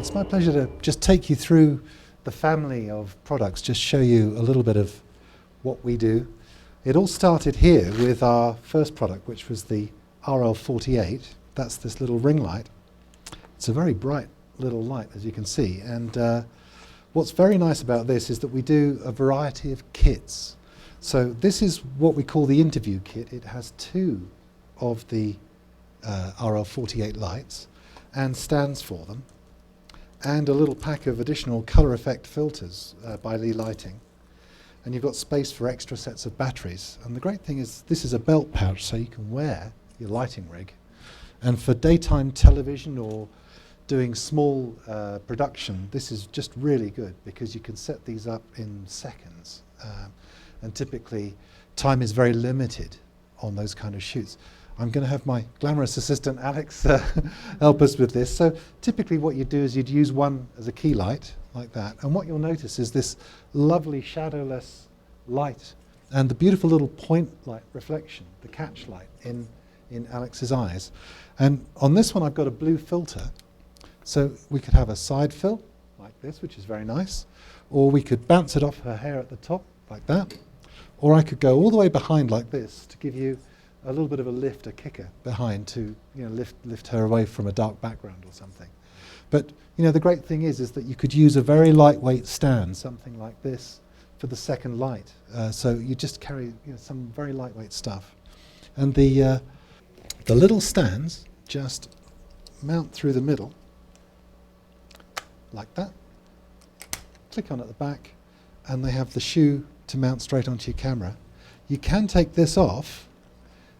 It's my pleasure to just take you through the family of products, just show you a little bit of what we do. It all started here with our first product, which was the RL48. That's this little ring light. It's a very bright little light, as you can see. And what's very nice about this is that we do a variety of kits. So this is what we call the interview kit. It has two of the RL48 lights and stands for them, and a little pack of additional colour effect filters by Light-emitting. And you've got space for extra sets of batteries. And the great thing is this is a belt pouch, so you can wear your lighting rig. And for daytime television or doing small production, this is just really good because you can set these up in seconds. And typically, time is very limited on those kind of shoots. I'm going to have my glamorous assistant Alex help us with this. So typically what you'd do is you'd use one as a key light, like that. And what you'll notice is this lovely shadowless light and the beautiful little point light reflection, the catch light in Alex's eyes. And on this one I've got a blue filter. So we could have a side fill, like this, which is very nice. Or we could bounce it off her hair at the top, like that. Or I could go all the way behind like this to give you a little bit of a lift, a kicker behind to lift her away from a dark background or something. But the great thing is that you could use a very lightweight stand, something like this, for the second light. So you just carry some very lightweight stuff. And the little stands just mount through the middle, like that. Click on at the back, and they have the shoe to mount straight onto your camera. You can take this off,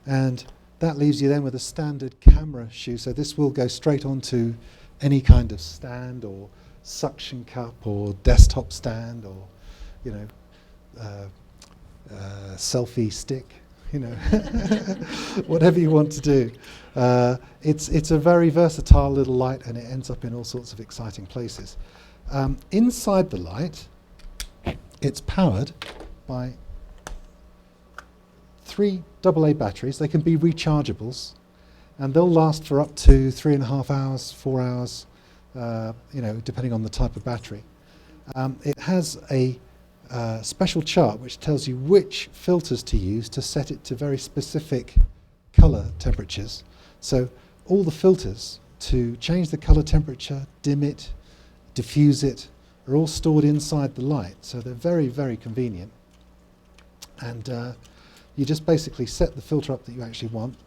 and that leaves you then with a standard camera shoe. So this will go straight onto any kind of stand or suction cup or desktop stand or, selfie stick, whatever you want to do. It's a very versatile little light, and it ends up in all sorts of exciting places. Inside the light, it's powered by 3 AA batteries. They can be rechargeables, and they'll last for up to 3.5 hours, 4 hours, depending on the type of battery. It has a special chart which tells you which filters to use to set it to very specific colour temperatures. So all the filters to change the colour temperature, dim it, diffuse it, are all stored inside the light. So they're very, very convenient. And you just basically set the filter up that you actually want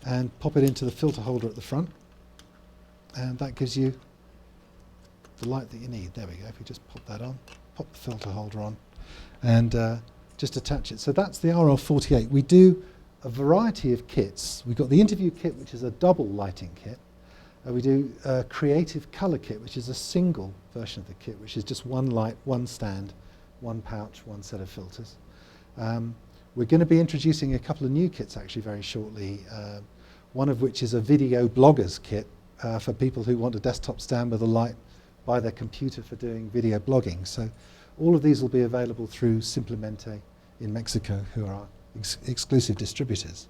and pop it into the filter holder at the front, and that gives you the light that you need. There we go. If you just pop that on, pop the filter holder on, and just attach it. So that's the RL48. We do a variety of kits. We've got the interview kit, which is a double lighting kit. We do a creative colour kit, which is a single version of the kit, which is just one light, one stand, one pouch, one set of filters. We're going to be introducing a couple of new kits actually very shortly, one of which is a video bloggers kit for people who want a desktop stand with a light by their computer for doing video blogging. So all of these will be available through Simplemente in Mexico, who are our exclusive distributors.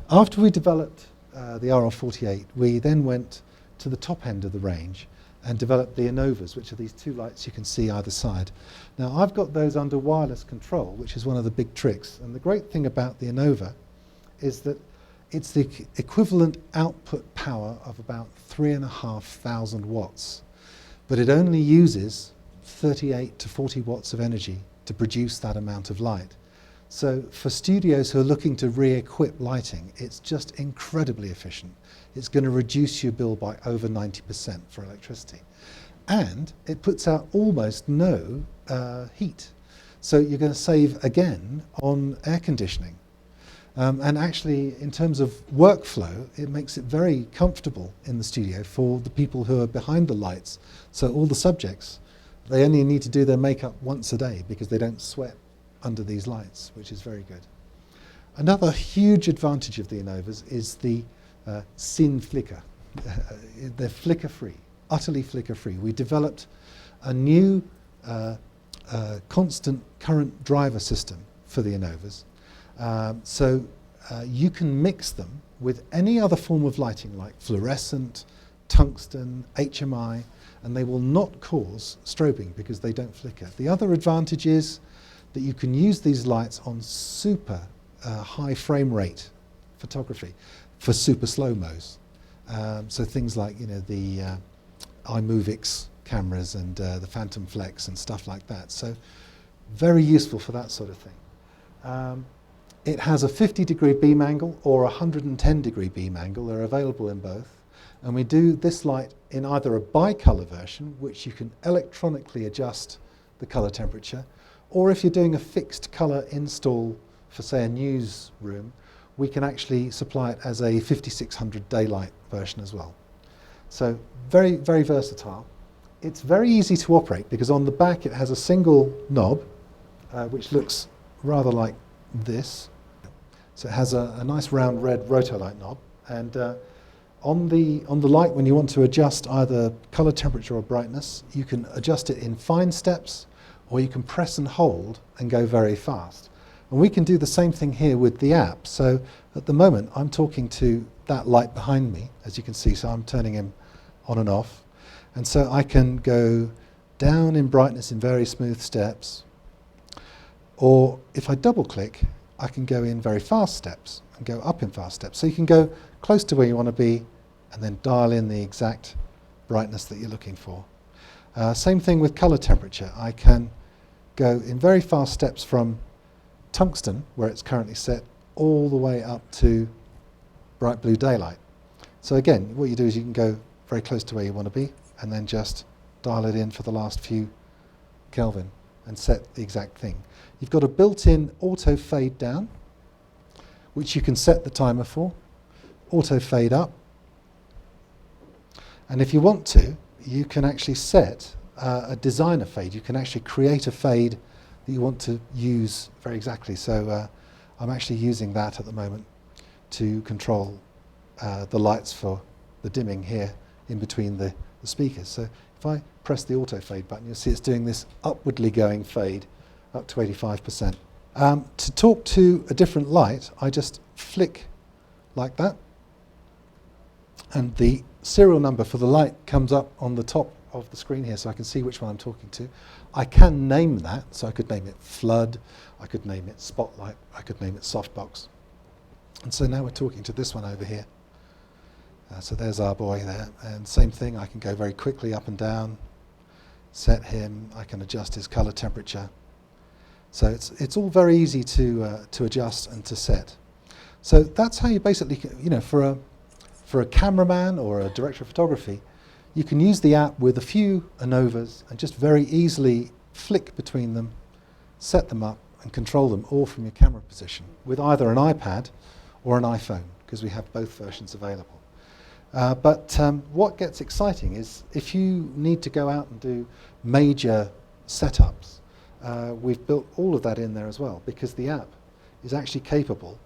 After we developed the RL48, we then went to the top end of the range and developed the Anovas, which are these 2 lights you can see either side. Now I've got those under wireless control, which is one of the big tricks. And the great thing about the Anova is that it's the equivalent output power of about 3,500 watts. But it only uses 38 to 40 watts of energy to produce that amount of light. So for studios who are looking to re-equip lighting, it's just incredibly efficient. It's going to reduce your bill by over 90% for electricity. And it puts out almost no heat. So you're going to save again on air conditioning. And actually, in terms of workflow, it makes it very comfortable in the studio for the people who are behind the lights. So all the subjects, they only need to do their makeup once a day because they don't sweat under these lights, which is very good. Another huge advantage of the Anovas is the sin flicker. They're flicker-free, utterly flicker-free. We developed a new constant current driver system for the Anovas. So you can mix them with any other form of lighting like fluorescent, tungsten, HMI, and they will not cause strobing because they don't flicker. The other advantage is that you can use these lights on super high frame rate photography for super slow-mos. So things like, you know, the iMovix cameras and the Phantom Flex and stuff like that. So very useful for that sort of thing. It has a 50-degree beam angle or a 110-degree beam angle. They're available in both. And we do this light in either a bi-color version, which you can electronically adjust the color temperature, or if you're doing a fixed color install for, say, a newsroom, we can actually supply it as a 5600 daylight version as well. So very, very versatile. It's very easy to operate because on the back it has a single knob, which looks rather like this. So it has a nice round red Rotolight knob, and on the light, when you want to adjust either color temperature or brightness, you can adjust it in fine steps, or you can press and hold and go very fast. And we can do the same thing here with the app. So at the moment, I'm talking to that light behind me, as you can see, so I'm turning him on and off. And so I can go down in brightness in very smooth steps, or if I double click, I can go in very fast steps and go up in fast steps. So you can go close to where you want to be and then dial in the exact brightness that you're looking for. Same thing with color temperature. I can go in very fast steps from tungsten, where it's currently set, all the way up to bright blue daylight. So again, what you do is you can go very close to where you want to be and then just dial it in for the last few Kelvin and set the exact thing. You've got a built-in auto fade down, which you can set the timer for, auto fade up, and if you want to, you can actually set a designer fade. You can actually create a fade that you want to use very exactly. So I'm actually using that at the moment to control the lights for the dimming here in between the speakers. So if I press the auto fade button, you'll see it's doing this upwardly going fade up to 85%. To talk to a different light, I just flick like that, and the serial number for the light comes up on the top of the screen here, so I can see which one I'm talking to. I can name that, so I could name it flood, I could name it spotlight, I could name it softbox. And so now we're talking to this one over here. So there's our boy there, and same thing, I can go very quickly up and down, set him, I can adjust his color temperature. So it's all very easy to adjust and to set. So that's how you basically, you know, for a cameraman or a director of photography, you can use the app with a few Anovas and just very easily flick between them, set them up and control them all from your camera position with either an iPad or an iPhone, because we have both versions available. But what gets exciting is if you need to go out and do major setups, we've built all of that in there as well, because the app is actually capable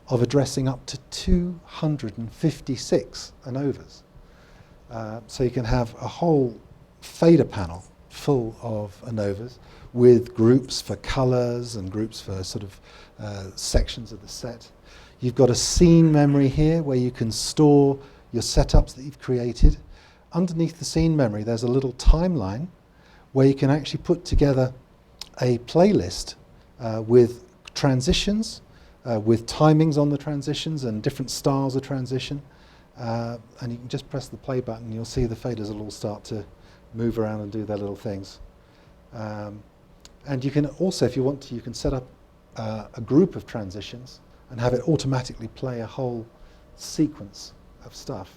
of addressing up to 256 Anovas. So you can have a whole fader panel full of Anovas with groups for colors and groups for sort of sections of the set. You've got a scene memory here where you can store your setups that you've created. Underneath the scene memory, there's a little timeline where you can actually put together a playlist with transitions, with timings on the transitions and different styles of transition. And you can just press the play button and you'll see the faders will all start to move around and do their little things. And you can also, if you want to, you can set up a group of transitions and have it automatically play a whole sequence of stuff.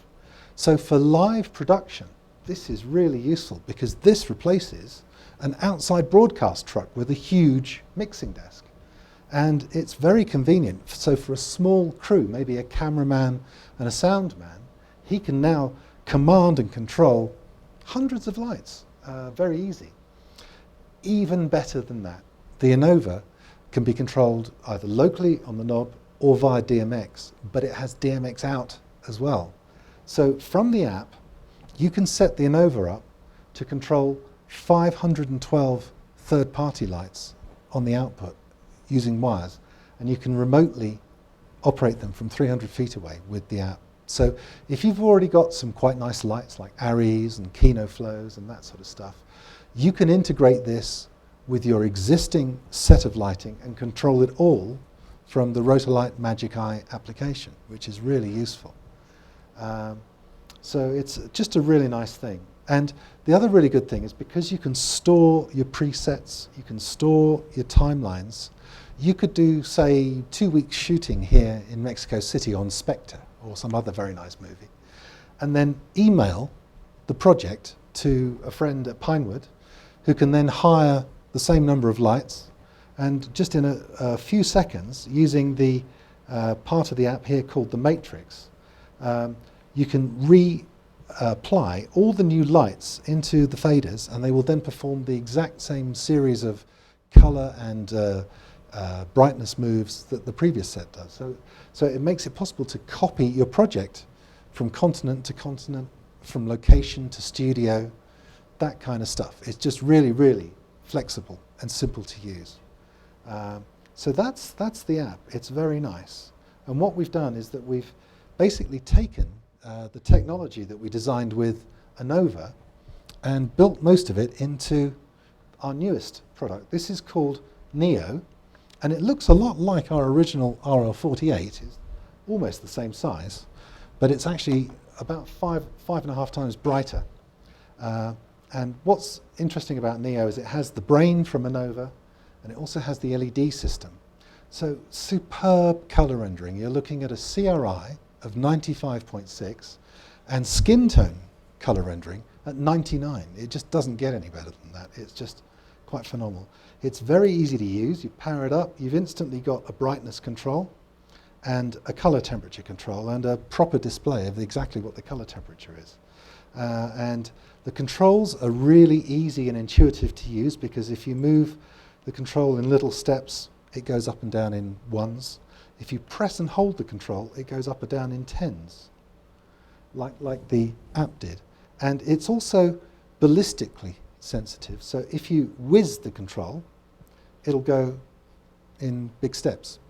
So for live production, this is really useful because this replaces an outside broadcast truck with a huge mixing desk. And it's very convenient. So for a small crew, maybe a cameraman and a sound man, he can now command and control hundreds of lights, very easy. Even better than that, the Anova can be controlled either locally on the knob or via DMX, but it has DMX out as well. So from the app, you can set the Anova up to control 512 third-party lights on the output using wires, and you can remotely operate them from 300 feet away with the app. So if you've already got some quite nice lights like Aries and Kino flows and that sort of stuff, you can integrate this with your existing set of lighting and control it all from the Rotolight Magic Eye application, which is really useful. So it's just a really nice thing. And the other really good thing is because you can store your presets, you can store your timelines, you could do, say, 2 weeks shooting here in Mexico City on Spectre or some other very nice movie, and then email the project to a friend at Pinewood who can then hire the same number of lights, and just in a few seconds, using the part of the app here called the Matrix, you can reapply all the new lights into the faders, and they will then perform the exact same series of color and brightness moves that the previous set does. So it makes it possible to copy your project from continent to continent, from location to studio, that kind of stuff. It's just really, really flexible and simple to use. So that's the app. It's very nice. And what we've done is that we've basically taken the technology that we designed with Anova and built most of it into our newest product. This is called NEO, and it looks a lot like our original RL48. It's almost the same size, but it's actually about five and a half times brighter. And what's interesting about NEO is it has the brain from Anova, and it also has the LED system. So superb color rendering. You're looking at a CRI of 95.6 and skin tone color rendering at 99. It just doesn't get any better than that. It's just quite phenomenal. It's very easy to use. You power it up, you've instantly got a brightness control and a color temperature control and a proper display of exactly what the color temperature is. And the controls are really easy and intuitive to use, because if you move the control in little steps, it goes up and down in ones. If you press and hold the control, it goes up or down in tens, like the app did. And it's also ballistically sensitive. So if you whiz the control, it'll go in big steps.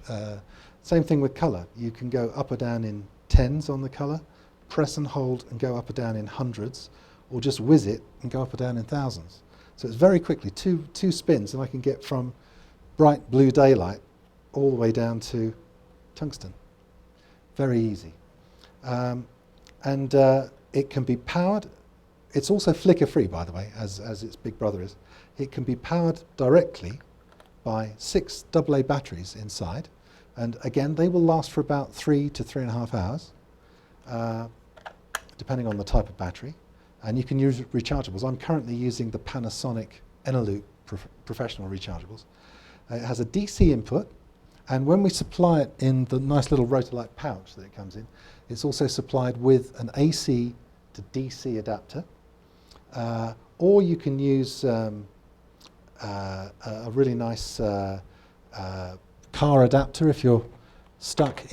Same thing with color. You can go up or down in tens on the color, press and hold and go up or down in hundreds, or just whiz it and go up or down in thousands. So it's very quickly, two spins, and I can get from bright blue daylight all the way down to tungsten. Very easy. And it can be powered. It's also flicker free, by the way, as its big brother is. It can be powered directly by 6 AA batteries inside. And again, they will last for about 3 to 3.5 hours, depending on the type of battery. And you can use rechargeables. I'm currently using the Panasonic Eneloop professional rechargeables. It has a DC input, and when we supply it in the nice little Rotolight pouch that it comes in, it's also supplied with an AC to DC adapter. Or you can use a really nice car adapter if you're stuck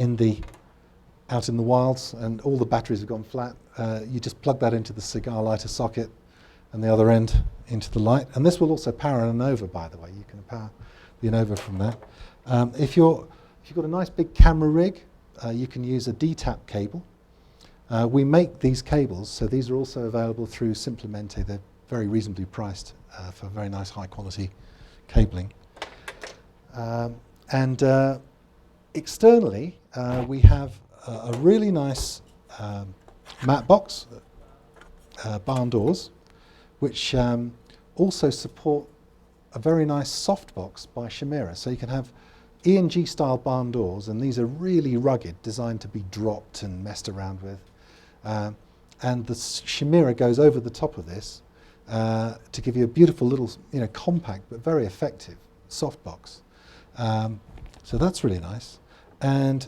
out in the wilds and all the batteries have gone flat. You just plug that into the cigar lighter socket and the other end into the light. And this will also power an Anova, by the way. You can power the Anova from that. If you've got a nice big camera rig, you can use a D-tap cable. We make these cables, so these are also available through Simplemente. They're very reasonably priced for very nice high quality cabling. And externally, we have a really nice matte box, barn doors, which also support a very nice soft box by Chimera. So you can have E&G style barn doors, and these are really rugged, designed to be dropped and messed around with. And the Chimera goes over the top of this to give you a beautiful little, compact but very effective soft box. So that's really nice. And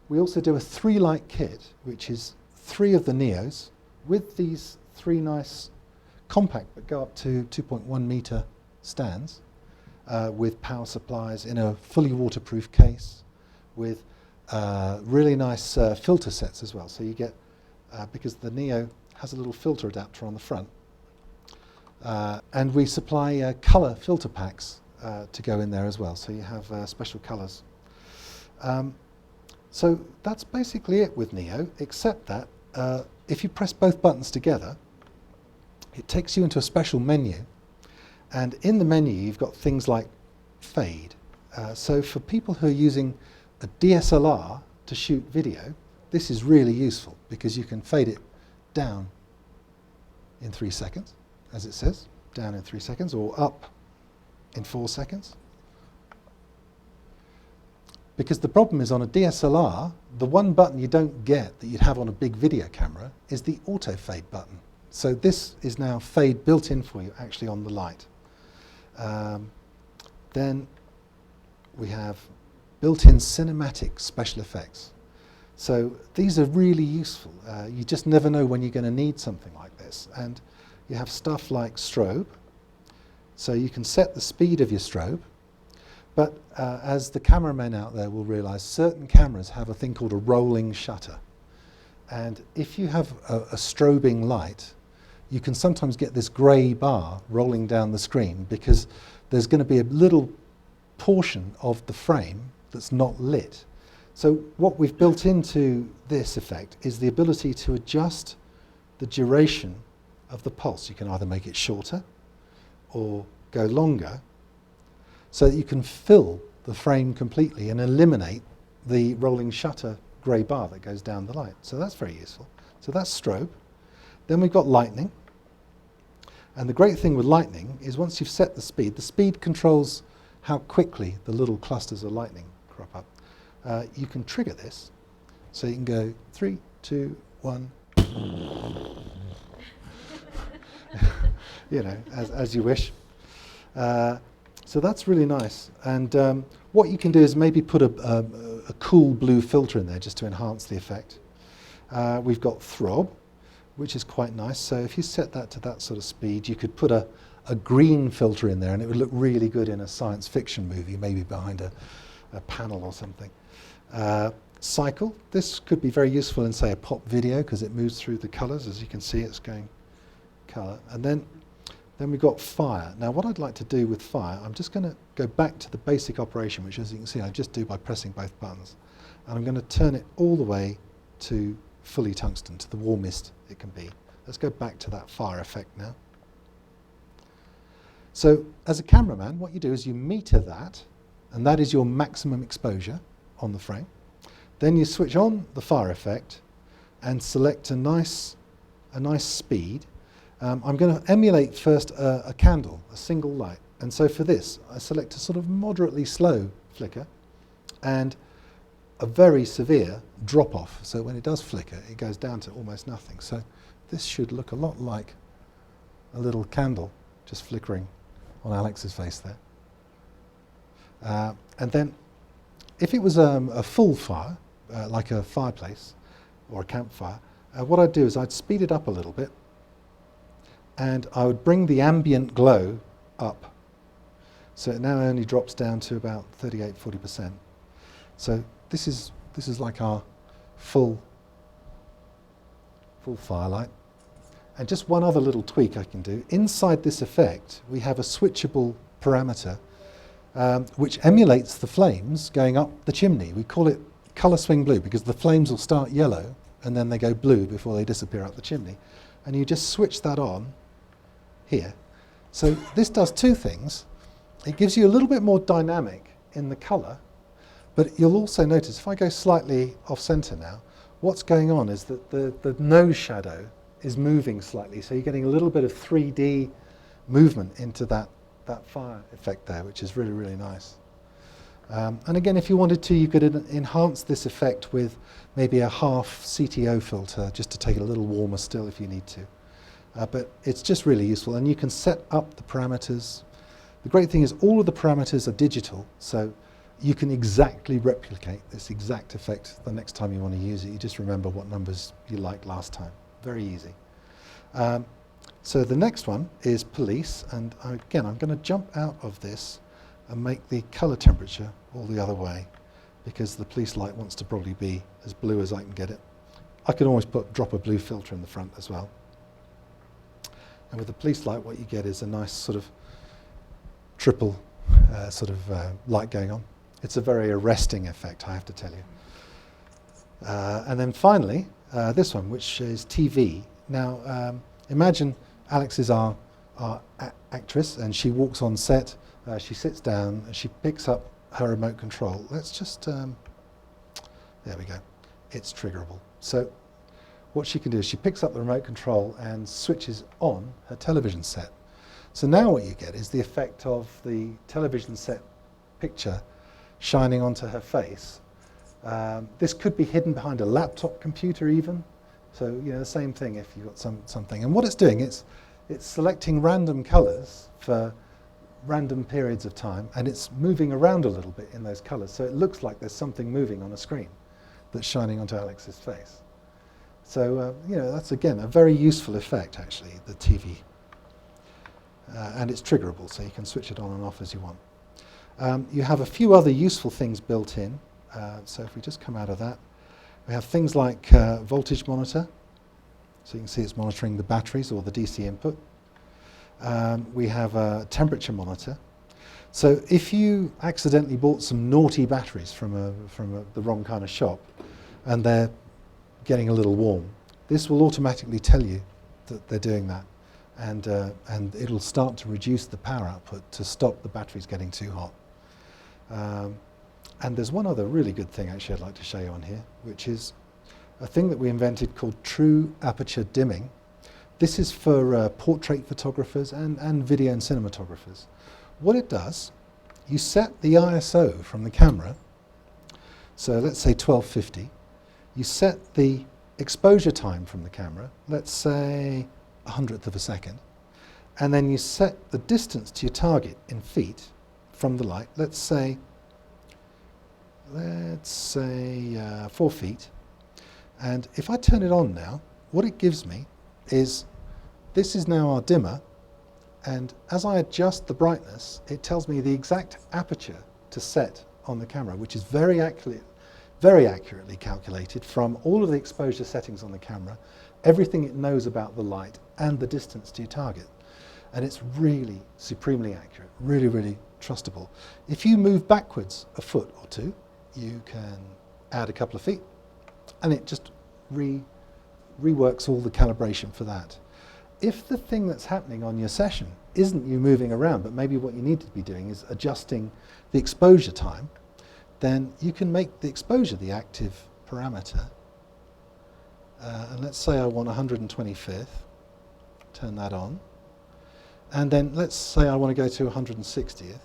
we also do a 3-light kit, which is 3 of the NEOs with these 3 nice compact but go up to 2.1 meter stands with power supplies in a fully waterproof case with really nice filter sets as well. So you get, because the NEO has a little filter adapter on the front, and we supply colour filter packs to go in there as well, so you have special colours. So that's basically it with NEO, except that if you press both buttons together, it takes you into a special menu. And in the menu, you've got things like fade. So for people who are using a DSLR to shoot video, this is really useful because you can fade it down in 3 seconds, as it says, down in 3 seconds, or up in 4 seconds. Because the problem is on a DSLR, the one button you don't get that you'd have on a big video camera is the auto fade button. So this is now fade built in for you actually on the light. Then we have built-in cinematic special effects. So these are really useful. You just never know when you're going to need something like this. And you have stuff like strobe. So you can set the speed of your strobe. But as the cameramen out there will realize, certain cameras have a thing called a rolling shutter. And if you have a strobing light, you can sometimes get this grey bar rolling down the screen because there's going to be a little portion of the frame that's not lit. So what we've built into this effect is the ability to adjust the duration of the pulse. You can either make it shorter or go longer so that you can fill the frame completely and eliminate the rolling shutter grey bar that goes down the light. So that's very useful. So that's strobe. Then we've got lightning. And the great thing with lightning is once you've set the speed controls how quickly the little clusters of lightning crop up. You can trigger this. So you can go 3, 2, 1. You know, as you wish. So that's really nice. And what you can do is maybe put a cool blue filter in there just to enhance the effect. We've got throb, which is quite nice. So if you set that to that sort of speed, you could put a green filter in there and it would look really good in a science fiction movie, maybe behind a panel or something. Cycle, this could be very useful in, say, a pop video because it moves through the colours. As you can see, it's going colour. And then we've got fire. Now what I'd like to do with fire, I'm just going to go back to the basic operation, which as you can see I just do by pressing both buttons. And I'm going to turn it all the way to fully tungsten, to the warmest it can be. Let's go back to that fire effect now. So as a cameraman, what you do is you meter that, and that is your maximum exposure on the frame. Then you switch on the fire effect and select a nice speed. I'm going to emulate first a candle, a single light. And so for this, I select a sort of moderately slow flicker and a very severe drop off. So when it does flicker, it goes down to almost nothing. So this should look a lot like a little candle just flickering on Alex's face there. And then if it was a full fire, like a fireplace or a campfire, what I'd do is I'd speed it up a little bit and I would bring the ambient glow up. So it now only drops down to about 38–40%. So this is like our full firelight. And just one other little tweak I can do. Inside this effect, we have a switchable parameter which emulates the flames going up the chimney. We call it colour swing blue because the flames will start yellow and then they go blue before they disappear up the chimney. And you just switch that on here. So this does two things. It gives you a little bit more dynamic in the colour, but you'll also notice if I go slightly off centre now, what's going on is that the nose shadow is moving slightly, so you're getting a little bit of 3D movement into that fire effect there, which is really, really nice. And again, if you wanted to, you could enhance this effect with maybe a half CTO filter just to take it a little warmer still if you need to. But it's just really useful, and you can set up the parameters. The great thing is all of the parameters are digital, so you can exactly replicate this exact effect the next time you want to use it. You just remember what numbers you liked last time. Very easy. So the next one is police, and again I'm going to jump out of this and make the colour temperature all the other way because the police light wants to probably be as blue as I can get it. I can always drop a blue filter in the front as well. And with the police light what you get is a nice sort of triple light going on. It's a very arresting effect, I have to tell you. And then finally, this one, which is TV. Now, imagine Alex is our actress, and she walks on set, she sits down, and she picks up her remote control. Let's just, there we go, it's triggerable. So what she can do is she picks up the remote control and switches on her television set. So now what you get is the effect of the television set picture shining onto her face. This could be hidden behind a laptop computer even. So, you know, the same thing if you've got something. And what it's doing, it's selecting random colours for random periods of time, and it's moving around a little bit in those colours. So it looks like there's something moving on a screen that's shining onto Alex's face. So, you know, that's again a very useful effect actually, the TV. And it's triggerable, so you can switch it on and off as you want. You have a few other useful things built in. So if we just come out of that, we have things like voltage monitor. So you can see it's monitoring the batteries or the DC input. We have a temperature monitor. So if you accidentally bought some naughty batteries from the wrong kind of shop and they're getting a little warm, this will automatically tell you that they're doing that. And it'll start to reduce the power output to stop the batteries getting too hot. And there's one other really good thing actually I'd like to show you on here, which is a thing that we invented called true aperture dimming. This is for portrait photographers and video and cinematographers. What it does, you set the ISO from the camera, so let's say 1250. You set the exposure time from the camera, let's say 100th of a second, and then you set the distance to your target in feet from the light, let's say 4 feet. And if I turn it on now, what it gives me is, this is now our dimmer, and as I adjust the brightness, it tells me the exact aperture to set on the camera, which is very accurately calculated from all of the exposure settings on the camera, everything it knows about the light and the distance to your target. And it's really supremely accurate, really, really trustable. If you move backwards a foot or two, you can add a couple of feet, and it just reworks all the calibration for that. If the thing that's happening on your session isn't you moving around, but maybe what you need to be doing is adjusting the exposure time, then you can make the exposure the active parameter. And let's say I want 125th, turn that on. And then let's say I want to go to 160th,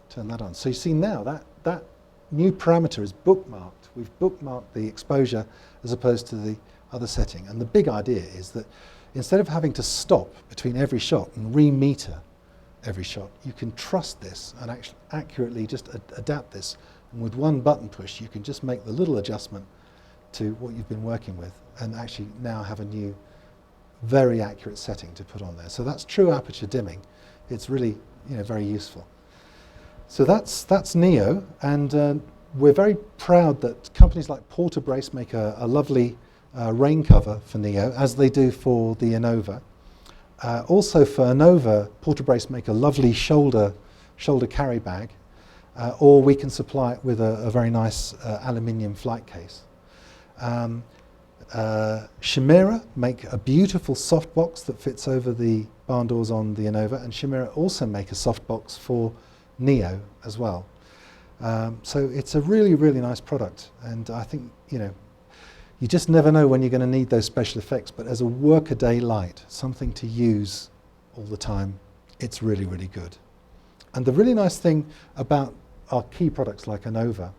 turn that on. So you see now that new parameter is bookmarked. We've bookmarked the exposure as opposed to the other setting. And the big idea is that instead of having to stop between every shot and re-meter every shot, you can trust this and actually accurately just adapt this. And with one button push, you can just make the little adjustment to what you've been working with and actually now have a new, very accurate setting to put on there. So that's true aperture dimming. It's really, you know, very useful. So that's NEO, and we're very proud that companies like Portabrace make a lovely rain cover for NEO, as they do for the Anova. Also for Anova, Portabrace make a lovely shoulder carry bag, or we can supply it with a very nice aluminium flight case. Chimera make a beautiful softbox that fits over the barn doors on the Anova, and Chimera also make a softbox for NEO as well. So it's a really, really nice product, and I think, you know, you just never know when you're going to need those special effects, but as a workaday light, something to use all the time, it's really, really good. And the really nice thing about our key products like Anova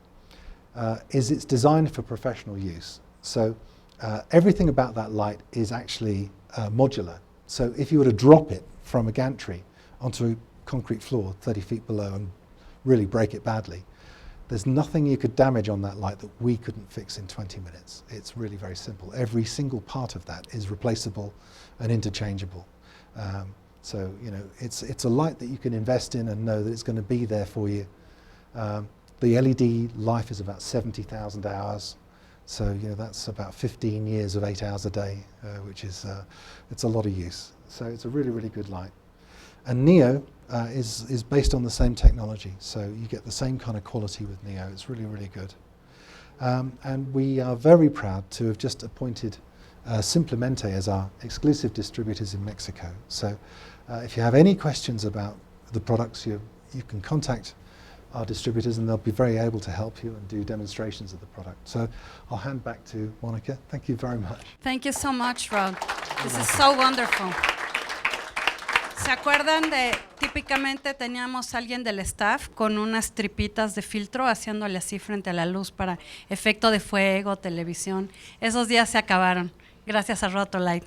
is it's designed for professional use. So everything about that light is actually modular. So if you were to drop it from a gantry onto a concrete floor 30 feet below and really break it badly, there's nothing you could damage on that light that we couldn't fix in 20 minutes. It's really very simple. Every single part of that is replaceable and interchangeable. So, you know, it's a light that you can invest in and know that it's going to be there for you. The LED life is about 70,000 hours. So, you know, that's about 15 years of 8 hours a day, which is, it's a lot of use. So it's a really, really good light. And NEO is based on the same technology, so you get the same kind of quality with NEO. It's really, really good. And we are very proud to have just appointed Simplemente as our exclusive distributors in Mexico. So if you have any questions about the products, you can contact our distributors and they'll be very able to help you and do demonstrations of the product. So I'll hand back to Monica. Thank you very much. Thank you so much, Rod. This is so wonderful. ¿Se acuerdan de, típicamente teníamos a alguien del staff con unas tripitas de filtro haciéndole así frente a la luz para efecto de fuego, televisión? Esos días se acabaron, gracias a Rotolight.